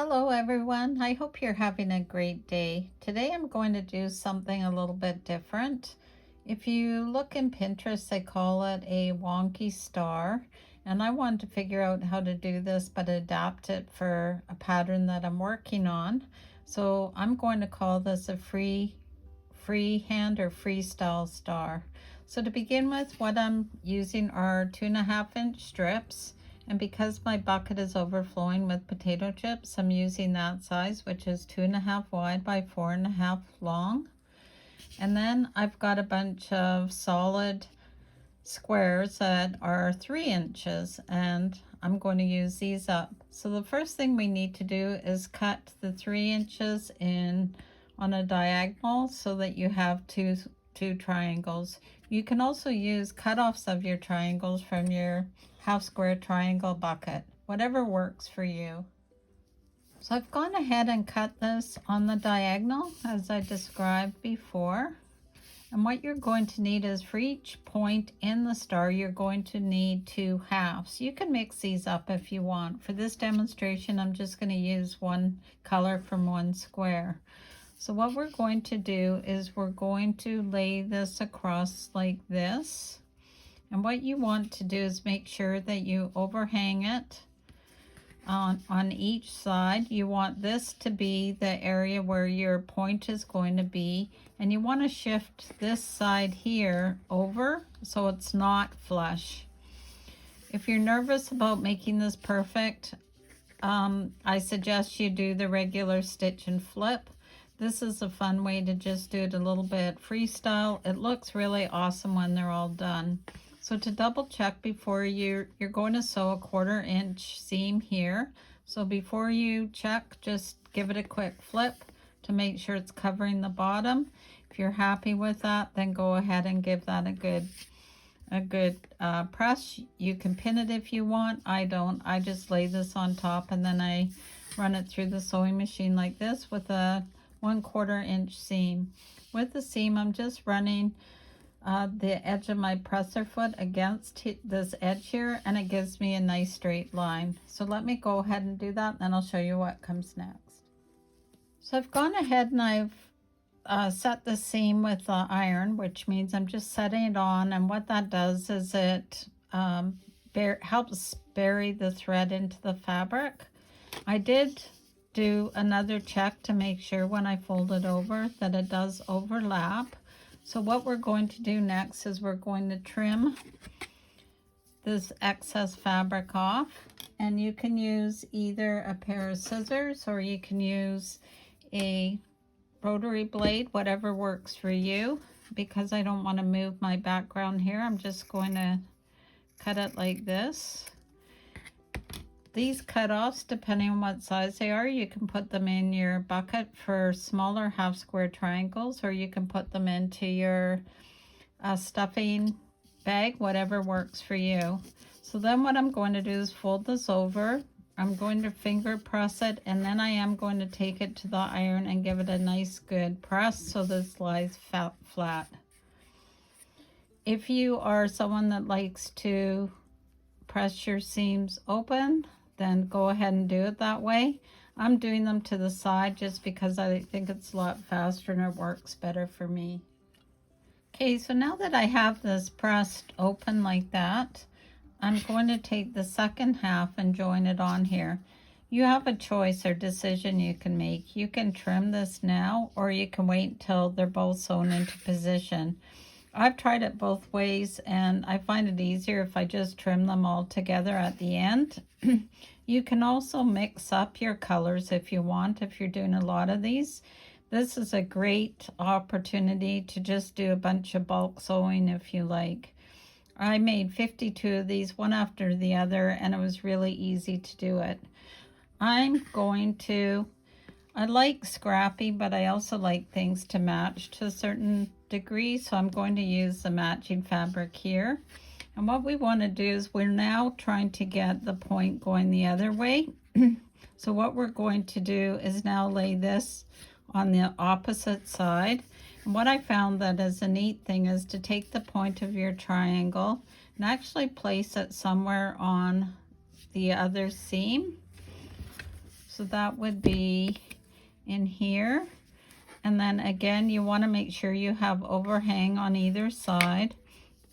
Hello everyone, I hope you're having a great day. Today I'm going to do something a little bit different. If you look in Pinterest, they call it a wonky star, and I wanted to figure out how to do this but adapt it for a pattern that I'm working on. So I'm going to call this a freehand or freestyle star. So to begin with, what I'm using are 2.5-inch strips. And because my bucket is overflowing with potato chips, I'm using that size, which is 2.5 wide by 4.5 long. And then I've got a bunch of solid squares that are 3 inches, and I'm going to use these up. So the first thing we need to do is cut the 3 inches in on a diagonal so that you have two triangles. You can also use cutoffs of your triangles from your half square triangle bucket, whatever works for you. So I've gone ahead and cut this on the diagonal as I described before. And what you're going to need is for each point in the star, you're going to need 2 halves. You can mix these up if you want. For this demonstration, I'm just going to use one color from one square. So what we're going to do is we're going to lay this across like this. And what you want to do is make sure that you overhang it on each side. You want this to be the area where your point is going to be, and you want to shift this side here over so it's not flush. If you're nervous about making this perfect, I suggest you do the regular stitch and flip. This is a fun way to just do it a little bit freestyle. It looks really awesome when they're all done. So to double check before you're going to sew a 1/4 inch seam here. So before you check, just give it a quick flip to make sure it's covering the bottom. If you're happy with that, then go ahead and give that a good press. You can pin it if you want. I don't. I just lay this on top and then I run it through the sewing machine like this with a 1/4 inch seam. With the seam, I'm just running the edge of my presser foot against this edge here, and it gives me a nice straight line. So let me go ahead and do that, and then I'll show you what comes next. So I've gone ahead and I've set the seam with the iron, which means I'm just setting it on, and what that does is it helps bury the thread into the fabric. I did do another check to make sure when I fold it over that it does overlap. So what we're going to do next is we're going to trim this excess fabric off, and you can use either a pair of scissors or you can use a rotary blade, whatever works for you. Because I don't want to move my background here, I'm just going to cut it like this. These cutoffs, depending on what size they are, you can put them in your bucket for smaller half square triangles, or you can put them into your stuffing bag, whatever works for you. So then what I'm going to do is fold this over. I'm going to finger press it, and then I am going to take it to the iron and give it a nice good press so this lies flat. If you are someone that likes to press your seams open, then go ahead and do it that way. I'm doing them to the side just because I think it's a lot faster and it works better for me. Okay, so now that I have this pressed open like that, I'm going to take the second half and join it on here. You have a choice or decision you can make. You can trim this now, or you can wait till they're both sewn into position. I've tried it both ways, and I find it easier if I just trim them all together at the end. You can also mix up your colors if you want, if you're doing a lot of these. This is a great opportunity to just do a bunch of bulk sewing if you like. I made 52 of these, one after the other, and it was really easy to do it. I like Scrappy, but I also like things to match to a certain degree, so I'm going to use the matching fabric here. And what we want to do is we're now trying to get the point going the other way. So what we're going to do is now lay this on the opposite side. And what I found that is a neat thing is to take the point of your triangle and actually place it somewhere on the other seam. So that would be in here. And then again, you want to make sure you have overhang on either side,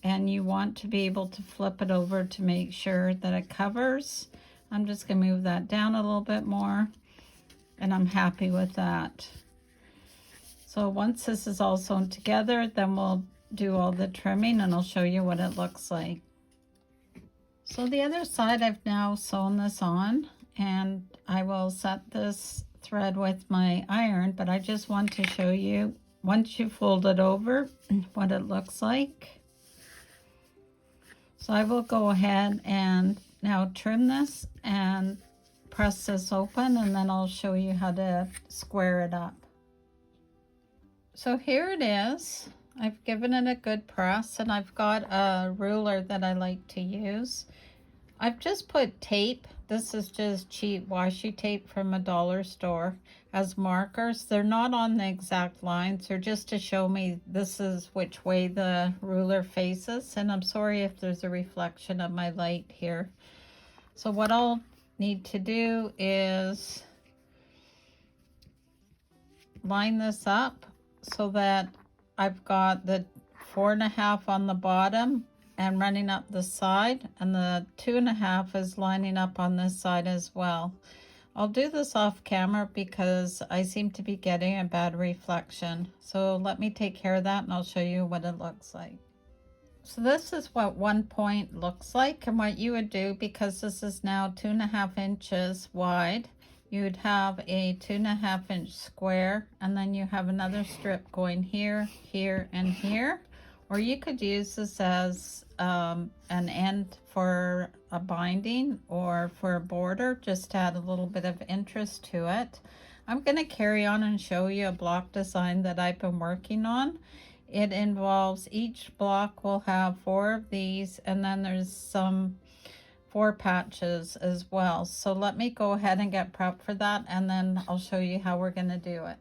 and you want to be able to flip it over to make sure that it covers. I'm just going to move that down a little bit more, and I'm happy with that. So once this is all sewn together, then we'll do all the trimming and I'll show you what it looks like. So the other side, I've now sewn this on, and I will set this thread with my iron, but I just want to show you once you fold it over what it looks like. So I will go ahead and now trim this and press this open, and then I'll show you how to square it up. So here it is. I've given it a good press, and I've got a ruler that I like to use. I've just put tape. This is just cheap washi tape from a dollar store as markers. They're not on the exact lines. They're just to show me this is which way the ruler faces. And I'm sorry if there's a reflection of my light here. So what I'll need to do is line this up so that I've got the 4.5 on the bottom and running up the side, and the 2.5 is lining up on this side as well. I'll do this off camera because I seem to be getting a bad reflection. So let me take care of that and I'll show you what it looks like. So this is what one point looks like, and what you would do, because this is now 2.5 inches wide, you'd have a 2.5 inch square, and then you have another strip going here, here, and here. Or you could use this as an end for a binding or for a border, just to add a little bit of interest to it. I'm going to carry on and show you a block design that I've been working on. It involves, each block will have 4 of these, and then there's some 4 patches as well. So let me go ahead and get prepped for that, and then I'll show you how we're going to do it.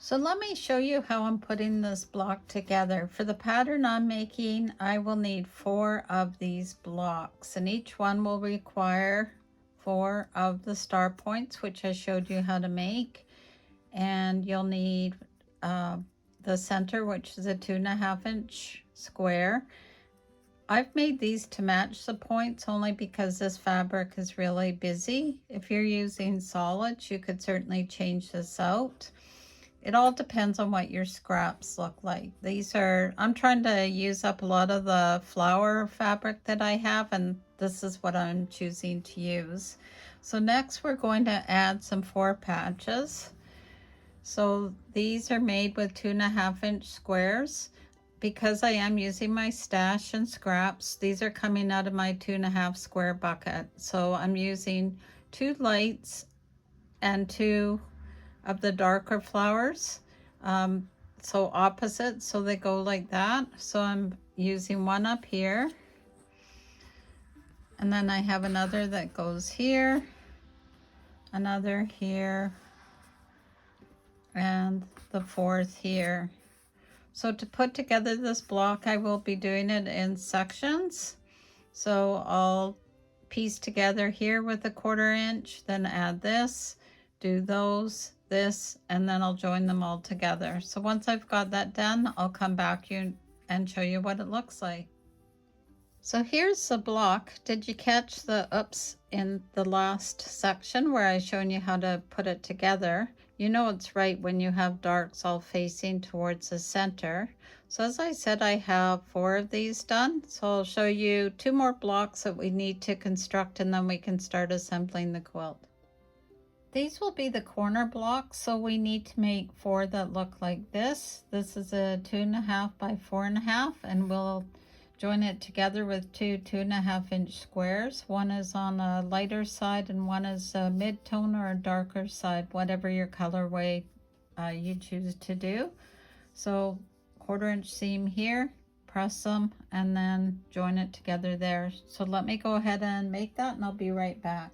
So let me show you how I'm putting this block together. For the pattern I'm making, I will need 4 of these blocks, and each one will require 4 of the star points, which I showed you how to make. And you'll need the center, which is a 2.5 inch square. I've made these to match the points only because this fabric is really busy. If you're using solids, you could certainly change this out. It all depends on what your scraps look like. These are, I'm trying to use up a lot of the flower fabric that I have, and this is what I'm choosing to use. So next we're going to add some 4 patches. So these are made with 2.5 inch squares. Because I am using my stash and scraps, these are coming out of my 2.5 square bucket. So I'm using 2 lights and 2 of the darker flowers. So opposite, so they go like that. So I'm using one up here. And then I have another that goes here, another here, and the 4th here. So to put together this block, I will be doing it in sections. So I'll piece together here with a 1/4 inch, then add this, do those, this, and then I'll join them all together. So once I've got that done, I'll come back and show you what it looks like. So here's the block. Did you catch the oops in the last section where I shown you how to put it together? You know it's right when you have darks all facing towards the center. So as I said, I have 4 of these done. So I'll show you 2 more blocks that we need to construct, and then we can start assembling the quilt. These will be the corner blocks, so we need to make 4 that look like this. This is a 2.5 by 4.5, and we'll join it together with 2 2.5 inch squares. One is on a lighter side and one is a mid-tone or a darker side, whatever your colorway you choose to do. So 1/4 inch seam here, press them, and then join it together there. So let me go ahead and make that, and I'll be right back.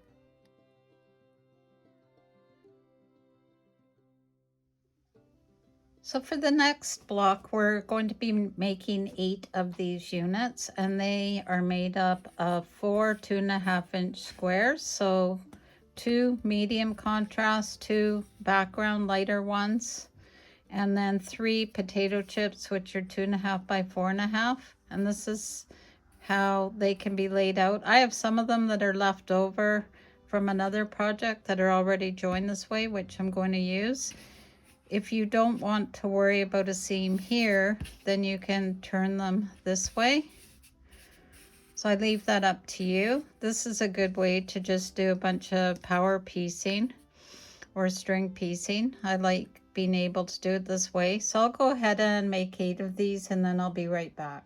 So for the next block, we're going to be making 8 of these units, and they are made up of 4 2.5 inch squares. So 2 medium contrast, 2 background lighter ones, and then 3 potato chips, which are 2.5 by 4.5. And this is how they can be laid out. I have some of them that are left over from another project that are already joined this way, which I'm going to use. If you don't want to worry about a seam here, then you can turn them this way. So I leave that up to you. This is a good way to just do a bunch of power piecing or string piecing. I like being able to do it this way. So I'll go ahead and make 8 of these and then I'll be right back.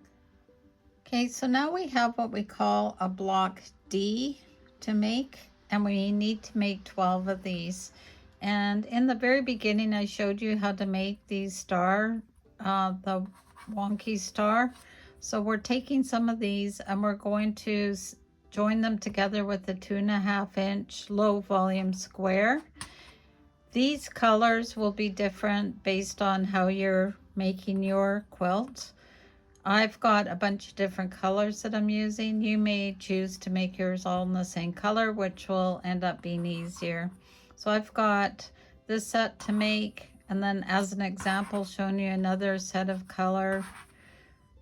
Okay, so now we have what we call a block D to make, and we need to make 12 of these. And in the very beginning, I showed you how to make these star, the wonky star. So we're taking some of these and we're going to join them together with a 2.5 inch low volume square. These colors will be different based on how you're making your quilt. I've got a bunch of different colors that I'm using. You may choose to make yours all in the same color, which will end up being easier. So I've got this set to make, and then as an example, showing you another set of color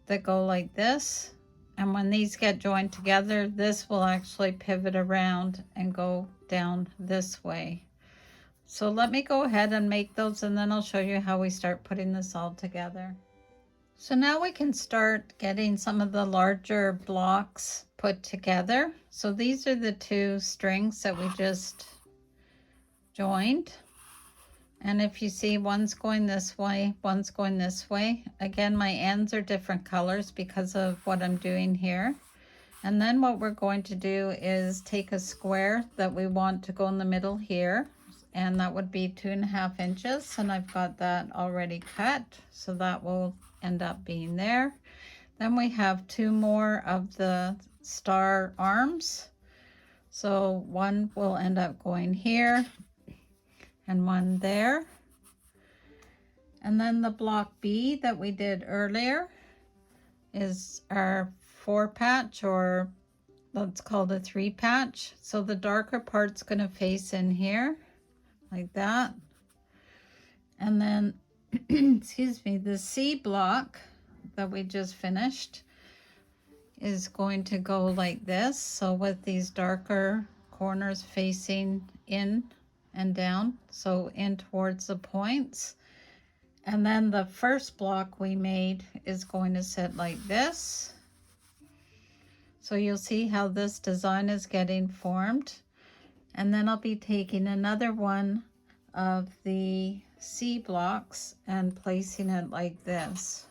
that go like this. And when these get joined together, this will actually pivot around and go down this way. So let me go ahead and make those, and then I'll show you how we start putting this all together. So now we can start getting some of the larger blocks put together. So these are the 2 strings that we just joined. And if you see, one's going this way, one's going this way. Again, my ends are different colors because of what I'm doing here. And then what we're going to do is take a square that we want to go in the middle here. And that would be 2.5 inches. And I've got that already cut. So that will end up being there. Then we have 2 more of the star arms. So one will end up going here and one there. And then the block B that we did earlier is our 4 patch, or let's call it a 3 patch. So the darker part's going to face in here like that. And then excuse me, the C block that we just finished is going to go like this. So with these darker corners facing in and down, so in towards the points. And then the first block we made is going to sit like this. So you'll see how this design is getting formed. And then I'll be taking another one of the C blocks and placing it like this.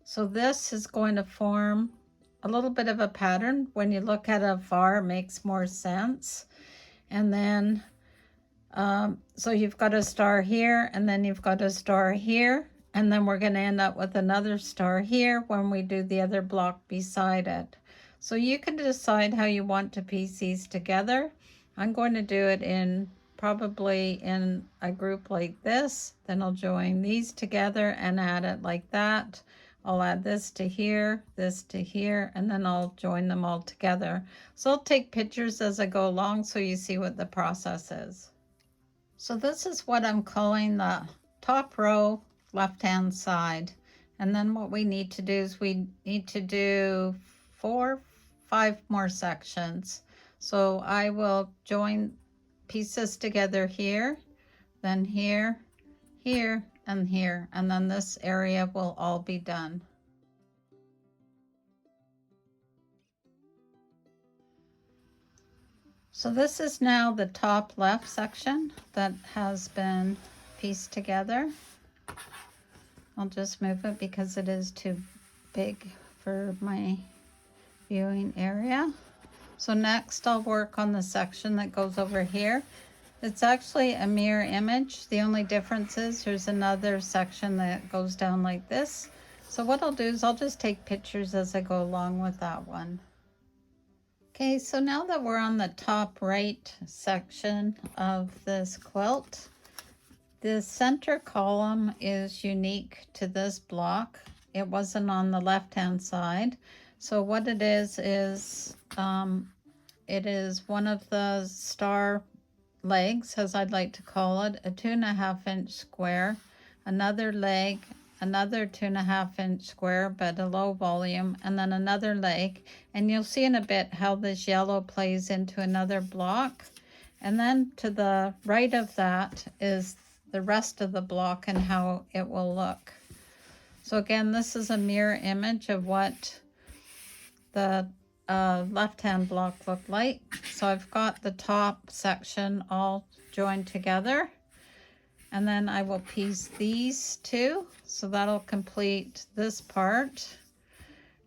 So this is going to form a little bit of a pattern. When you look at it afar, it makes more sense. And then so you've got a star here, and then you've got a star here, and then we're going to end up with another star here when we do the other block beside it. So you can decide how you want to piece these together. I'm going to do it in probably in a group like this. Then I'll join these together and add it like that. I'll add this to here, and then I'll join them all together. So I'll take pictures as I go along so you see what the process is. So this is what I'm calling the top row left-hand side. And then what we need to do is we need to do 5 more sections. So I will join pieces together here, then here, here, and here. And then this area will all be done. So this is now the top left section that has been pieced together. I'll just move it because it is too big for my viewing area. So next I'll work on the section that goes over here. It's actually a mirror image. The only difference is there's another section that goes down like this. So what I'll do is I'll just take pictures as I go along with that one. Okay, so now that we're on the top right section of this quilt, the center column is unique to this block. It wasn't on the left-hand side. So what it is it is one of the star legs, as I'd like to call it, a 2.5 inch square, another leg, another 2.5 inch square, but a low volume, and then another leg. And you'll see in a bit how this yellow plays into another block. And then to the right of that is the rest of the block and how it will look. So again, this is a mirror image of what the left-hand block looked like. So I've got the top section all joined together, and then I will piece these two, so that'll complete this part.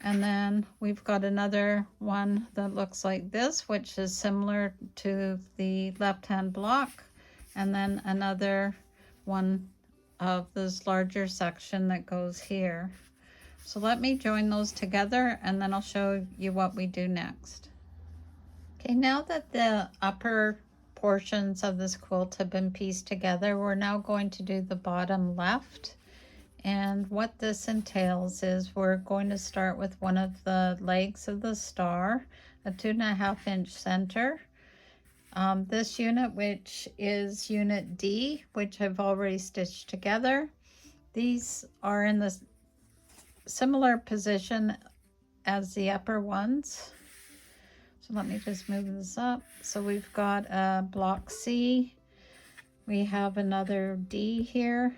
And then we've got another one that looks like this, which is similar to the left-hand block, and then another one of this larger section that goes here. So let me join those together and then I'll show you what we do next. Okay, now that the upper portions of this quilt have been pieced together, we're now going to do the bottom left. And what this entails is we're going to start with one of the legs of the star, a 2.5 inch center. This unit, which is unit D, which I've already stitched together. These are in the similar position as the upper ones. So let me just move this up. So we've got a block C, we have another D here,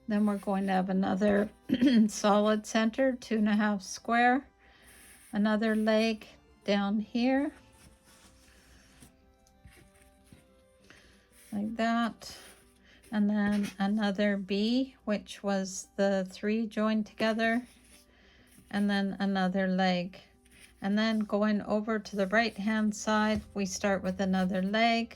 then we're going to have another solid center, 2.5 square, another leg down here like that, and then another B, which was the 3 joined together, and then another leg. And then going over to the right hand side, we start with another leg,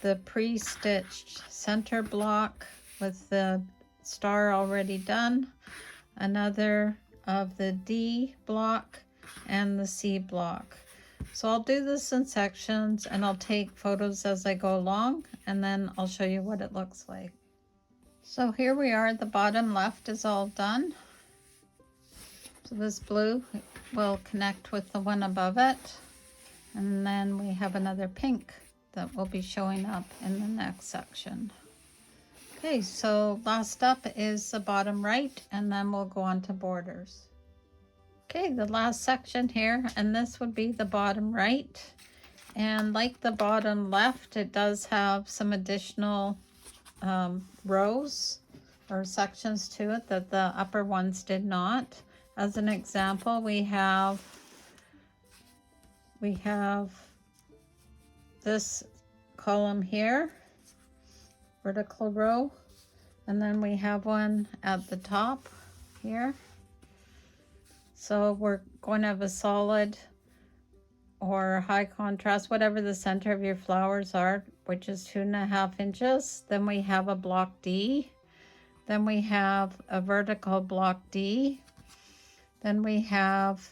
the pre-stitched center block with the star already done, another of the D block, and the C block. So I'll do this in sections and I'll take photos as I go along, and then I'll show you what it looks like. So here we are, the bottom left is all done. So this blue will connect with the one above it. And then we have another pink that will be showing up in the next section. Okay, so last up is the bottom right, and then we'll go on to borders. Okay, the last section here, and this would be the bottom right. And like the bottom left, it does have some additional rows or sections to it that the upper ones did not. As an example, we have this column here, vertical row, and then we have one at the top here. So we're going to have a solid or high contrast, whatever the center of your flowers are, which is 2.5 inches. Then we have a block D. Then we have a vertical block D. Then we have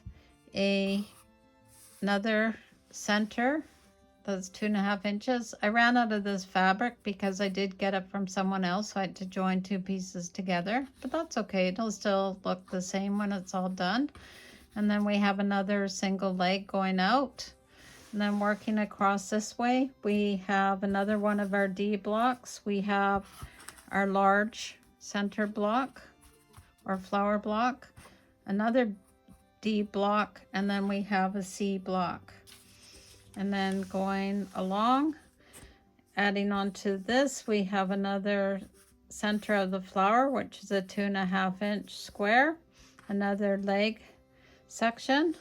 another center that's 2.5 inches. I ran out of this fabric because I did get it from someone else, so I had to join 2 pieces together, but that's okay. It'll still look the same when it's all done. And then we have another single leg going out. And then working across this way, we have another one of our D blocks. We have our large center block or flower block, another D block, and then we have a C block. And then going along, adding on to this, we have another center of the flower, which is a 2.5 inch square, another leg section,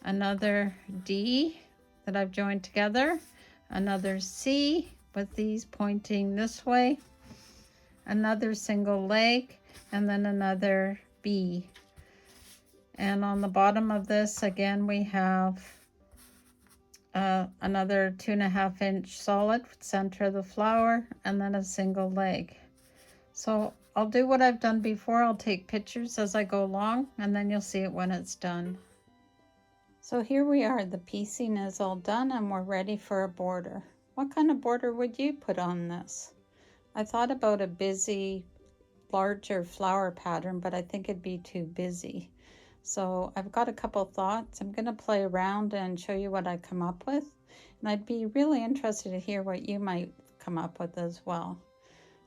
another D that I've joined together, another C with these pointing this way, another single leg, and then another B. And on the bottom of this, again, we have another 2.5 inch solid center of the flower, and then a single leg. So I'll do what I've done before. I'll take pictures as I go along, and then you'll see it when it's done. So here we are, the piecing is all done and we're ready for a border. What kind of border would you put on this? I thought about a busy, larger flower pattern, but I think it'd be too busy. So I've got a couple thoughts. I'm going to play around and show you what I come up with. And I'd be really interested to hear what you might come up with as well.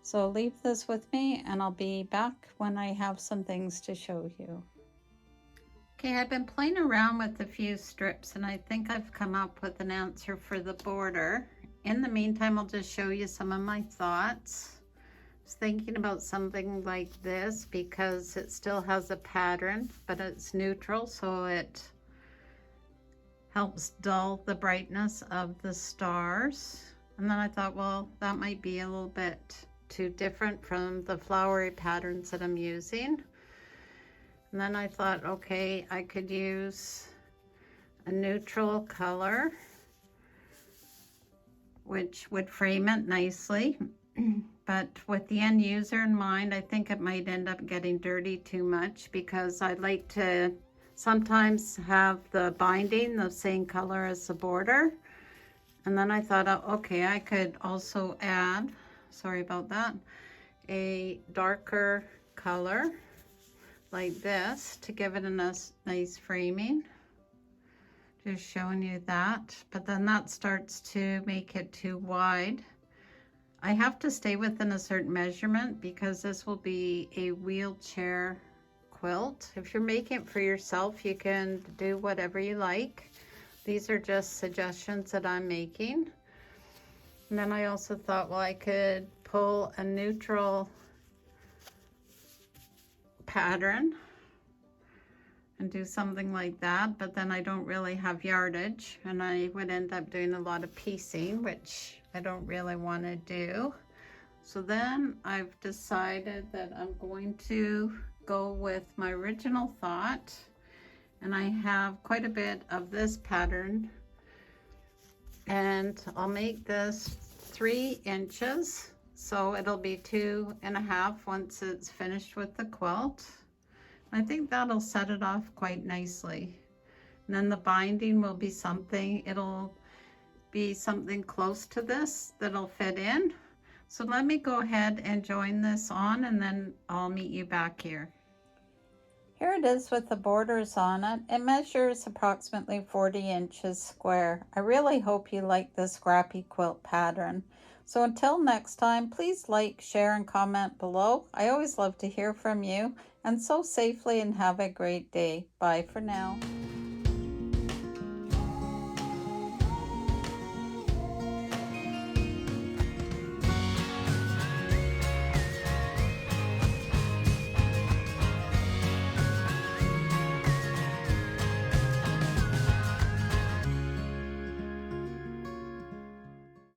So leave this with me and I'll be back when I have some things to show you. Okay, I've been playing around with a few strips and I think I've come up with an answer for the border. In the meantime, I'll just show you some of my thoughts. I was thinking about something like this because it still has a pattern, but it's neutral, so it helps dull the brightness of the stars. And then I thought, well, that might be a little bit too different from the flowery patterns that I'm using. And then I thought, okay, I could use a neutral color, which would frame it nicely. But with the end user in mind, I think it might end up getting dirty too much because I like to sometimes have the binding the same color as the border. And then I thought, okay, I could also add, sorry about that, a darker color like this to give it a nice framing. Just showing you that, but then that starts to make it too wide. I have to stay within a certain measurement because this will be a wheelchair quilt. If you're making it for yourself, you can do whatever you like. These are just suggestions that I'm making. And then I also thought, well, I could pull a neutral pattern and do something like that, but then I don't really have yardage and I would end up doing a lot of piecing, which I don't really want to do. So then I've decided that I'm going to go with my original thought, and I have quite a bit of this pattern, and I'll make this 3 inches, so it'll be 2.5 once it's finished with the quilt. I think that'll set it off quite nicely. And then the binding will be something, it'll be something close to this that'll fit in. So let me go ahead and join this on and then I'll meet you back here. Here it is with the borders on it. It measures approximately 40 inches square. I really hope you like the Scrappy Quilt pattern. So until next time, please like, share, and comment below. I always love to hear from you. And sew safely and have a great day. Bye for now.